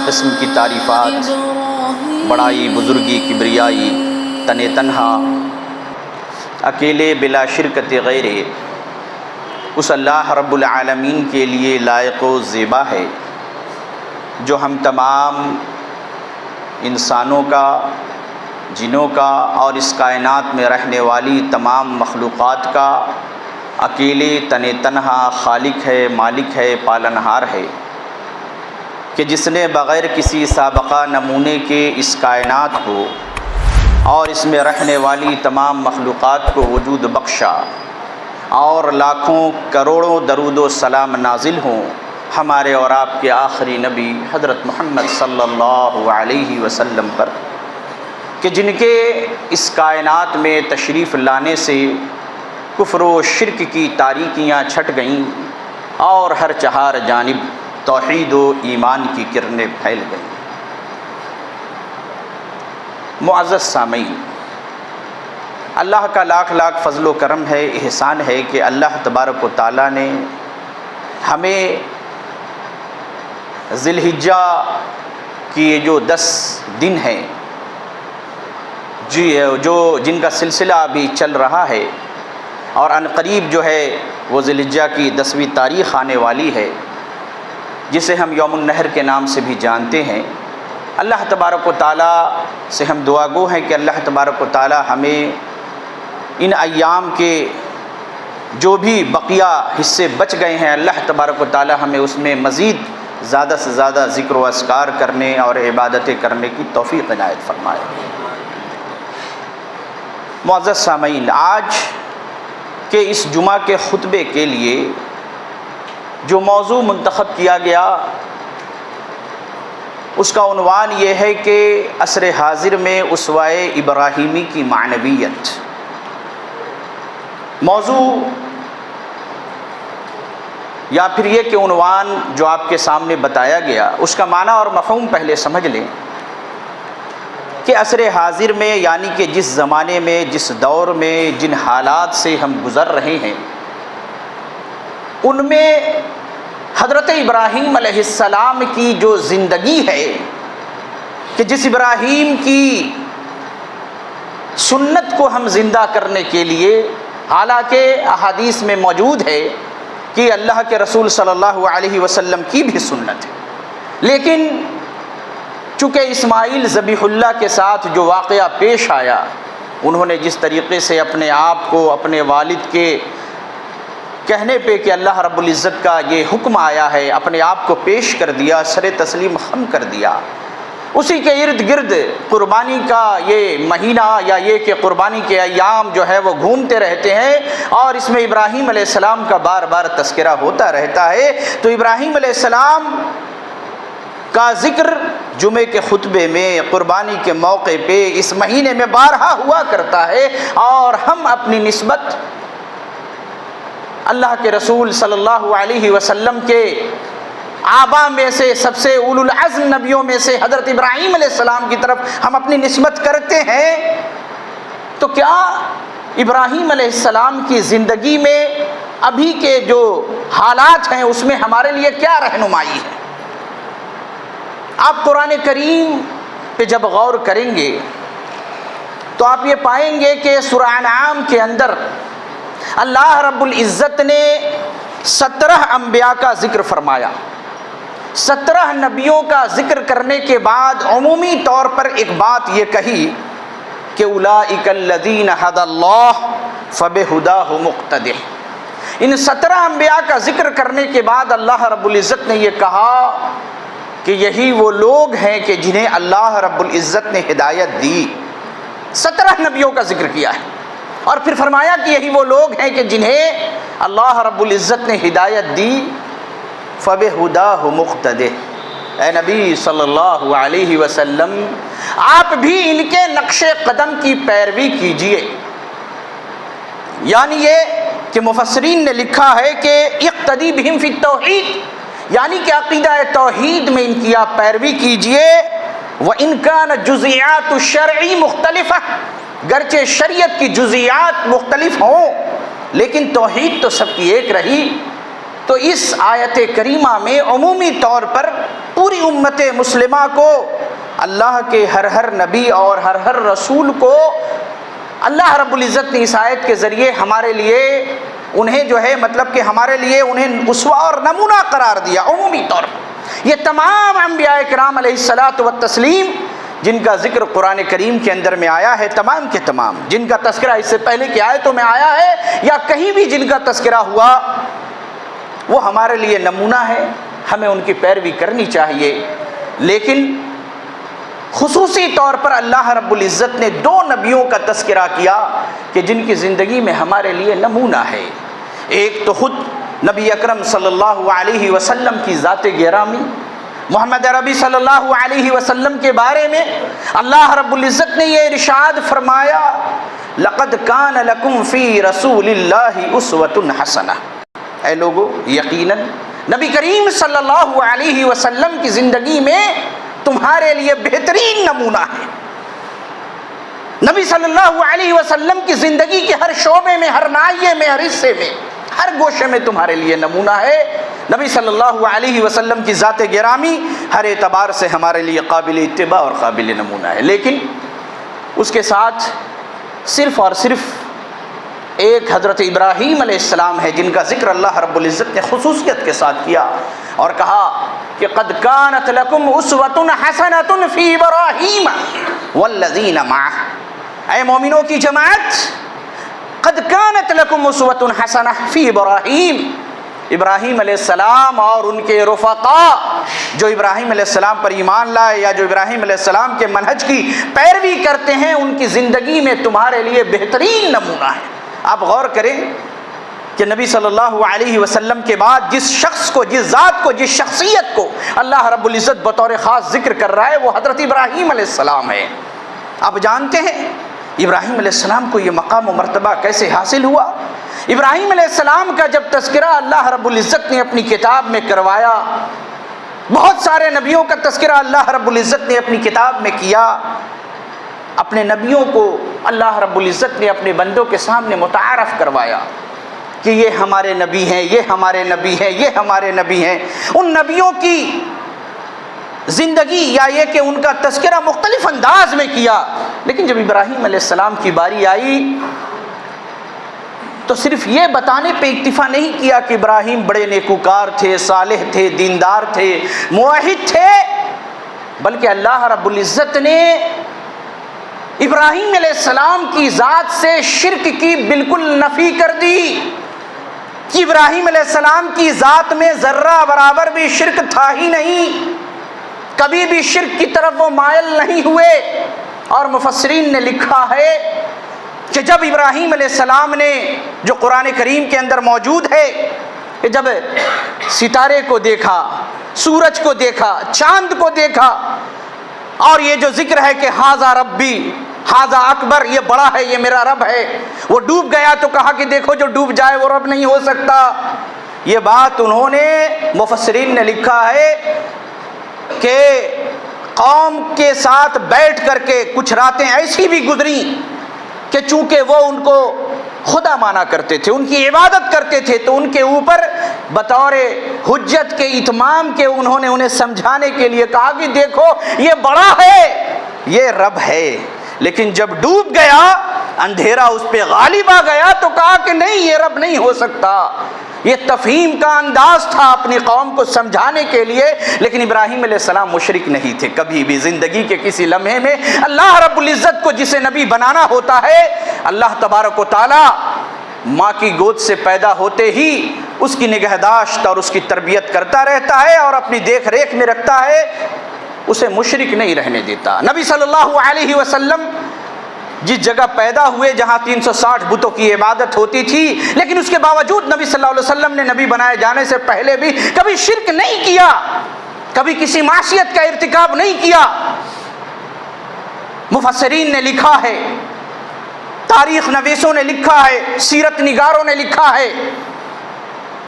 قسم کی تعریفات، بڑائی، بزرگی، کبریائی، تن تنہا، اکیلے بلا شرکت غیر اس اللہ رب العالمین کے لیے لائق و زیبا ہے جو ہم تمام انسانوں کا، جنوں کا اور اس کائنات میں رہنے والی تمام مخلوقات کا اکیلے تن تنہا خالق ہے، مالک ہے، پالنہار ہے، کہ جس نے بغیر کسی سابقہ نمونے کے اس کائنات کو اور اس میں رہنے والی تمام مخلوقات کو وجود بخشا، اور لاکھوں کروڑوں درود و سلام نازل ہوں ہمارے اور آپ کے آخری نبی حضرت محمد صلی اللہ علیہ وسلم پر، کہ جن کے اس کائنات میں تشریف لانے سے کفر و شرک کی تاریکیاں چھٹ گئیں اور ہر چہار جانب توحید و ایمان کی کرنیں پھیل گئیں۔ معزز سامعین، اللہ کا لاکھ لاکھ فضل و کرم ہے، احسان ہے کہ اللہ تبارک و تعالیٰ نے ہمیں ذی الحجہ کی یہ جو 10 دن ہیں جن کا سلسلہ ابھی چل رہا ہے، اور عنقریب جو ہے وہ ذی الحجہ کی 10ویں تاریخ آنے والی ہے، جسے ہم یوم النحر کے نام سے بھی جانتے ہیں۔ اللہ تبارک و تعالیٰ سے ہم دعا گو ہیں کہ اللہ تبارک و تعالیٰ ہمیں ان ایام کے جو بھی بقیہ حصے بچ گئے ہیں، اللہ تبارک و تعالیٰ ہمیں اس میں مزید زیادہ سے زیادہ ذکر و اذکار کرنے اور عبادتیں کرنے کی توفیق عنایت فرمائے۔ معزز سامعین، آج کے اس جمعہ کے خطبے کے لیے جو موضوع منتخب کیا گیا اس کا عنوان یہ ہے کہ عصر حاضر میں اسوہ ابراہیمی کی معنویت۔ موضوع یا پھر یہ کہ عنوان جو آپ کے سامنے بتایا گیا اس کا معنی اور مفہوم پہلے سمجھ لیں کہ عصر حاضر میں، یعنی کہ جس زمانے میں، جس دور میں، جن حالات سے ہم گزر رہے ہیں، ان میں حضرت ابراہیم علیہ السلام کی جو زندگی ہے، کہ جس ابراہیم کی سنت کو ہم زندہ کرنے کے لیے، حالانکہ احادیث میں موجود ہے کہ اللہ کے رسول صلی اللہ علیہ وسلم کی بھی سنت ہے، لیکن چونکہ اسماعیل ذبیح اللہ کے ساتھ جو واقعہ پیش آیا، انہوں نے جس طریقے سے اپنے آپ کو اپنے والد کے کہنے پہ کہ اللہ رب العزت کا یہ حکم آیا ہے، اپنے آپ کو پیش کر دیا، سر تسلیم خم کر دیا، اسی کے ارد گرد قربانی کا یہ مہینہ یا یہ کہ قربانی کے ایام جو ہے وہ گھومتے رہتے ہیں، اور اس میں ابراہیم علیہ السلام کا بار بار تذکرہ ہوتا رہتا ہے۔ تو ابراہیم علیہ السلام کا ذکر جمعے کے خطبے میں، قربانی کے موقع پہ، اس مہینے میں بارہا ہوا کرتا ہے، اور ہم اپنی نسبت اللہ کے رسول صلی اللہ علیہ وسلم کے آبا میں سے سب سے اولو العزم نبیوں میں سے حضرت ابراہیم علیہ السلام کی طرف ہم اپنی نسبت کرتے ہیں۔ تو کیا ابراہیم علیہ السلام کی زندگی میں ابھی کے جو حالات ہیں اس میں ہمارے لیے کیا رہنمائی ہے؟ آپ قرآن کریم پہ جب غور کریں گے تو آپ یہ پائیں گے کہ سورہ انعام کے اندر اللہ رب العزت نے 17 انبیاء کا ذکر فرمایا۔ 17 نبیوں کا ذکر کرنے کے بعد عمومی طور پر ایک بات یہ کہی کہ اولئک الذین ھدی اللہ فبہداہ مقتدہ۔ ان 17 انبیاء کا ذکر کرنے کے بعد اللہ رب العزت نے یہ کہا کہ یہی وہ لوگ ہیں کہ جنہیں اللہ رب العزت نے ہدایت دی۔ 17 نبیوں کا ذکر کیا ہے، اور پھر فرمایا کہ یہی وہ لوگ ہیں کہ جنہیں اللہ رب العزت نے ہدایت دی۔ فَبِهُدَاهُ مُقْتَدِهْ، اے نبی صلی اللہ علیہ وسلم آپ بھی ان کے نقش قدم کی پیروی کیجئے۔ یعنی یہ کہ مفسرین نے لکھا ہے کہ اقتدی بہم فی التوحید، یعنی کہ عقیدہ توحید میں ان کی آپ پیروی کیجئے۔ وَإِنْ كَانَ جُزْئِيَاتُ الشَّرْعِ مُخْتَلِفَةٌ، گرچہ شریعت کی جزیات مختلف ہوں لیکن توحید تو سب کی ایک رہی۔ تو اس آیت کریمہ میں عمومی طور پر پوری امت مسلمہ کو اللہ کے ہر نبی اور ہر رسول کو اللہ رب العزت نے اس آیت کے ذریعے ہمارے لیے انہیں جو ہے مطلب کہ ہمارے لیے انہیں اسوہ اور نمونہ قرار دیا عمومی طور پر۔ یہ تمام انبیاء کرام علیہ الصلاۃ والتسلیم جن کا ذکر قرآن کریم کے اندر میں آیا ہے، تمام کے تمام جن کا تذکرہ اس سے پہلے کی آیتوں میں آیا ہے یا کہیں بھی جن کا تذکرہ ہوا، وہ ہمارے لیے نمونہ ہے، ہمیں ان کی پیروی کرنی چاہیے۔ لیکن خصوصی طور پر اللہ رب العزت نے 2 نبیوں کا تذکرہ کیا کہ جن کی زندگی میں ہمارے لیے نمونہ ہے۔ ایک تو خود نبی اکرم صلی اللہ علیہ وسلم کی ذات گرامی محمد عربی صلی اللہ علیہ وسلم کے بارے میں اللہ رب العزت نے یہ ارشاد فرمایا، لقد کان لکم فی رسول اللہ اسوۃ حسنہ۔ اے لوگو، یقیناً نبی کریم صلی اللہ علیہ وسلم کی زندگی میں تمہارے لیے بہترین نمونہ ہے۔ نبی صلی اللہ علیہ وسلم کی زندگی کے ہر شعبے میں، ہر ناحیے میں، ہر حصے میں، ہر گوشے میں تمہارے لیے نمونہ ہے۔ نبی صلی اللہ علیہ وسلم کی ذات گرامی ہر اعتبار سے ہمارے لیے قابل اتباع اور قابل نمونہ ہے۔ لیکن اس کے ساتھ صرف اور صرف ایک حضرت ابراہیم علیہ السلام ہے جن کا ذکر اللہ رب العزت نے خصوصیت کے ساتھ کیا اور کہا کہ قد کانت لکم اسوۃ حسنۃ فی ابراہیم والذین معہ۔ اے مومنوں کی جماعت، قد کانت لکم اسوۃ حسنہ فی ابراہیم، ابراہیم علیہ السلام اور ان کے رفقاء جو ابراہیم علیہ السلام پر ایمان لائے یا جو ابراہیم علیہ السلام کے منہج کی پیروی کرتے ہیں، ان کی زندگی میں تمہارے لیے بہترین نمونہ ہے۔ آپ غور کریں کہ نبی صلی اللہ علیہ وسلم کے بعد جس شخص کو، جس ذات کو، جس شخصیت کو اللہ رب العزت بطور خاص ذکر کر رہا ہے وہ حضرت ابراہیم علیہ السلام ہے۔ آپ جانتے ہیں ابراہیم علیہ السلام کو یہ مقام و مرتبہ کیسے حاصل ہوا؟ ابراہیم علیہ السلام کا جب تذکرہ اللہ رب العزت نے اپنی کتاب میں کروایا، بہت سارے نبیوں کا تذکرہ اللہ رب العزت نے اپنی کتاب میں کیا، اپنے نبیوں کو اللہ رب العزت نے اپنے بندوں کے سامنے متعارف کروایا کہ یہ ہمارے نبی ہیں، یہ ہمارے نبی ہیں، یہ ہمارے نبی ہیں۔ ان نبیوں کی زندگی یا یہ کہ ان کا تذکرہ مختلف انداز میں کیا، لیکن جب ابراہیم علیہ السلام کی باری آئی تو صرف یہ بتانے پہ اکتفا نہیں کیا کہ ابراہیم بڑے نیکوکار تھے، صالح تھے، دیندار تھے، موحد تھے، بلکہ اللہ رب العزت نے ابراہیم علیہ السلام کی ذات سے شرک کی بالکل نفی کر دی کہ ابراہیم علیہ السلام کی ذات میں ذرہ برابر بھی شرک تھا ہی نہیں، کبھی بھی شرک کی طرف وہ مائل نہیں ہوئے۔ اور مفسرین نے لکھا ہے کہ جب ابراہیم علیہ السلام نے، جو قرآن کریم کے اندر موجود ہے، کہ جب ستارے کو دیکھا، سورج کو دیکھا، چاند کو دیکھا، اور یہ جو ذکر ہے کہ ھذا ربی ھذا اکبر، یہ بڑا ہے، یہ میرا رب ہے، وہ ڈوب گیا تو کہا کہ دیکھو جو ڈوب جائے وہ رب نہیں ہو سکتا۔ یہ بات انہوں نے، مفسرین نے لکھا ہے کہ قوم کے ساتھ بیٹھ کر کے کچھ راتیں ایسی بھی گزری کہ چونکہ وہ ان کو خدا مانا کرتے تھے، ان کی عبادت کرتے تھے، تو ان کے اوپر بطور حجت کے اتمام کے انہوں نے انہیں سمجھانے کے لیے کہا کہ دیکھو یہ بڑا ہے، یہ رب ہے۔ لیکن جب ڈوب گیا، اندھیرا اس پہ غالب آ گیا، تو کہا کہ نہیں، یہ رب نہیں ہو سکتا۔ یہ تفہیم کا انداز تھا اپنی قوم کو سمجھانے کے لیے، لیکن ابراہیم علیہ السلام مشرک نہیں تھے کبھی بھی۔ زندگی کے کسی لمحے میں اللہ رب العزت کو جسے نبی بنانا ہوتا ہے، اللہ تبارک و تعالی ماں کی گود سے پیدا ہوتے ہی اس کی نگہداشت اور اس کی تربیت کرتا رہتا ہے اور اپنی دیکھ ریکھ میں رکھتا ہے، اسے مشرک نہیں رہنے دیتا۔ نبی صلی اللہ علیہ وسلم جس جگہ پیدا ہوئے جہاں 360 بتوں کی عبادت ہوتی تھی، لیکن اس کے باوجود نبی صلی اللہ علیہ وسلم نے نبی بنائے جانے سے پہلے بھی کبھی شرک نہیں کیا، کبھی کسی معصیت کا ارتکاب نہیں کیا۔ مفسرین نے لکھا ہے، تاریخ نویسوں نے لکھا ہے، سیرت نگاروں نے لکھا ہے